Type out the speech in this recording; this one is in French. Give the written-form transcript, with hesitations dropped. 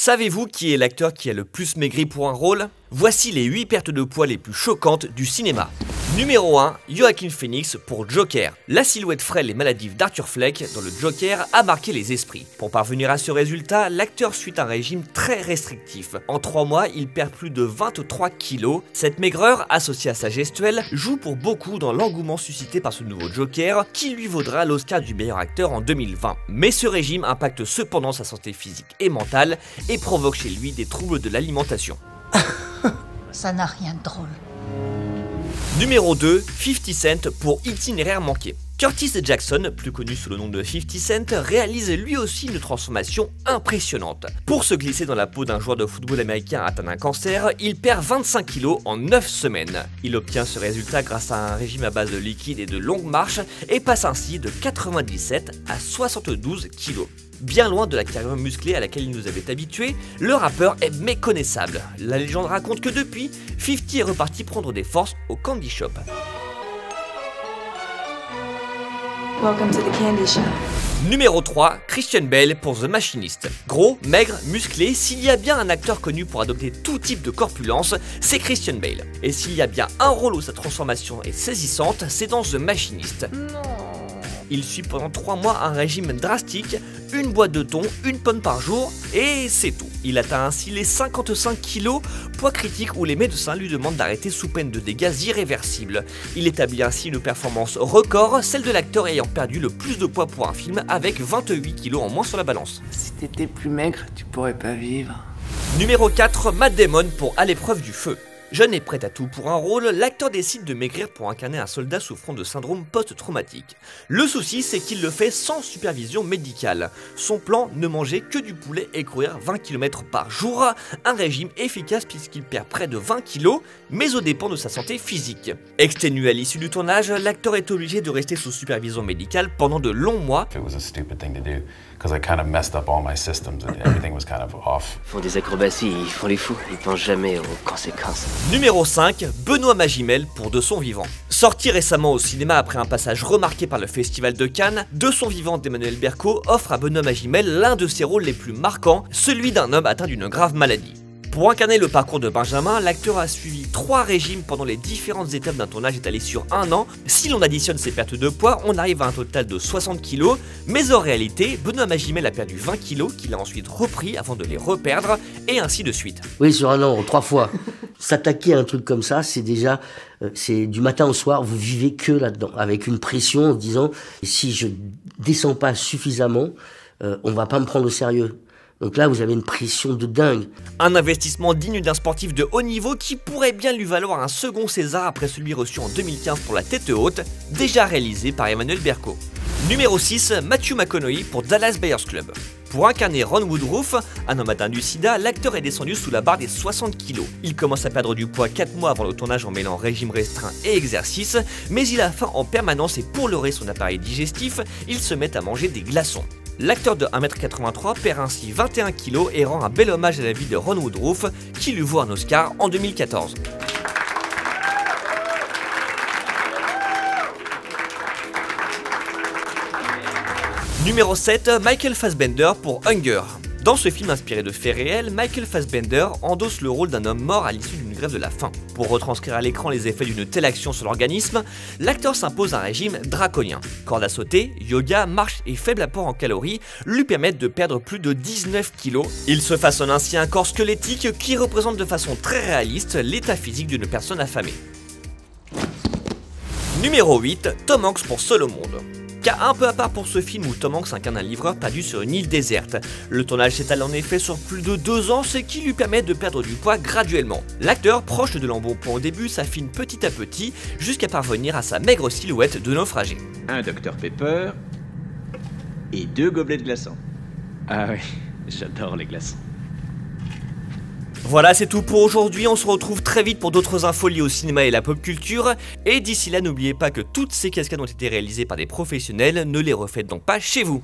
Savez-vous qui est l'acteur qui a le plus maigri pour un rôle? Voici les 8 pertes de poids les plus choquantes du cinéma. Numéro 1, Joaquin Phoenix pour Joker. La silhouette frêle et maladive d'Arthur Fleck dans le Joker a marqué les esprits. Pour parvenir à ce résultat, l'acteur suit un régime très restrictif. En 3 mois, il perd plus de 23 kilos. Cette maigreur, associée à sa gestuelle, joue pour beaucoup dans l'engouement suscité par ce nouveau Joker, qui lui vaudra l'Oscar du meilleur acteur en 2020. Mais ce régime impacte cependant sa santé physique et mentale et provoque chez lui des troubles de l'alimentation. Ça n'a rien de drôle. Numéro 2, 50 Cent pour Itinéraire manqué. Curtis Jackson, plus connu sous le nom de 50 Cent, réalise lui aussi une transformation impressionnante. Pour se glisser dans la peau d'un joueur de football américain atteint d'un cancer, il perd 25 kilos en 9 semaines. Il obtient ce résultat grâce à un régime à base de liquide et de longues marches et passe ainsi de 97 à 72 kilos. Bien loin de la carrière musclée à laquelle il nous avait habitués, le rappeur est méconnaissable. La légende raconte que depuis, 50 est reparti prendre des forces au Candy Shop. Welcome to the candy shop. Numéro 3, Christian Bale pour The Machinist. Gros, maigre, musclé, s'il y a bien un acteur connu pour adopter tout type de corpulence, c'est Christian Bale. Et s'il y a bien un rôle où sa transformation est saisissante, c'est dans The Machinist. Il suit pendant 3 mois un régime drastique, une boîte de thon, une pomme par jour, et c'est tout. Il atteint ainsi les 55 kilos, poids critique où les médecins lui demandent d'arrêter sous peine de dégâts irréversibles. Il établit ainsi une performance record, celle de l'acteur ayant perdu le plus de poids pour un film avec 28 kilos en moins sur la balance. Si t'étais plus maigre, tu pourrais pas vivre. Numéro 4, Matt Damon pour À l'épreuve du feu. Jeune et prêt à tout pour un rôle, l'acteur décide de maigrir pour incarner un soldat souffrant de syndrome post-traumatique. Le souci, c'est qu'il le fait sans supervision médicale. Son plan, ne manger que du poulet et courir 20 km par jour, un régime efficace puisqu'il perd près de 20 kg, mais aux dépens de sa santé physique. Exténué à l'issue du tournage, l'acteur est obligé de rester sous supervision médicale pendant de longs mois. It was a stupid thing to do because I kind of messed up all my systems and everything was kind of off. Ils font des acrobaties, ils font les fous, ils pensent jamais aux conséquences. Numéro 5, Benoît Magimel pour De son vivant. Sorti récemment au cinéma après un passage remarqué par le Festival de Cannes, De son vivant d'Emmanuel Berco offre à Benoît Magimel l'un de ses rôles les plus marquants, celui d'un homme atteint d'une grave maladie. Pour incarner le parcours de Benjamin, l'acteur a suivi 3 régimes pendant les différentes étapes d'un tournage étalé sur 1 an. Si l'on additionne ses pertes de poids, on arrive à un total de 60 kg, mais en réalité, Benoît Magimel a perdu 20 kg qu'il a ensuite repris avant de les reperdre, et ainsi de suite. Oui, sur 1 an, 3 fois. S'attaquer à un truc comme ça, c'est déjà, c'est du matin au soir, vous vivez que là-dedans, avec une pression en disant, si je descends pas suffisamment, on va pas me prendre au sérieux. Donc là, vous avez une pression de dingue. Un investissement digne d'un sportif de haut niveau qui pourrait bien lui valoir un second César après celui reçu en 2015 pour La Tête Haute, déjà réalisé par Emmanuel Berco. Numéro 6, Matthew McConaughey pour Dallas Buyers Club. Pour incarner Ron Woodruff, un homme atteint du sida, l'acteur est descendu sous la barre des 60 kg. Il commence à perdre du poids 4 mois avant le tournage en mêlant régime restreint et exercice, mais il a faim en permanence et pour leurrer son appareil digestif, il se met à manger des glaçons. L'acteur de 1m83 perd ainsi 21 kg et rend un bel hommage à la vie de Ron Woodruff, qui lui vaut un Oscar en 2014. Numéro 7, Michael Fassbender pour Hunger. Dans ce film inspiré de faits réels, Michael Fassbender endosse le rôle d'un homme mort à l'issue d'une grève de la faim. Pour retranscrire à l'écran les effets d'une telle action sur l'organisme, l'acteur s'impose un régime draconien. Corde à sauter, yoga, marche et faible apport en calories lui permettent de perdre plus de 19 kg. Il se façonne ainsi un corps squelettique qui représente de façon très réaliste l'état physique d'une personne affamée. Numéro 8, Tom Hanks pour Seul au monde. Cas un peu à part pour ce film où Tom Hanks incarne un livreur perdu sur une île déserte. Le tournage s'étale en effet sur plus de 2 ans, ce qui lui permet de perdre du poids graduellement. L'acteur, proche de l'embonpoint au début, s'affine petit à petit jusqu'à parvenir à sa maigre silhouette de naufragé. Un Dr Pepper et 2 gobelets de glaçons. Ah oui, j'adore les glaçons. Voilà, c'est tout pour aujourd'hui, on se retrouve très vite pour d'autres infos liées au cinéma et la pop culture, et d'ici là n'oubliez pas que toutes ces cascades ont été réalisées par des professionnels, ne les refaites donc pas chez vous.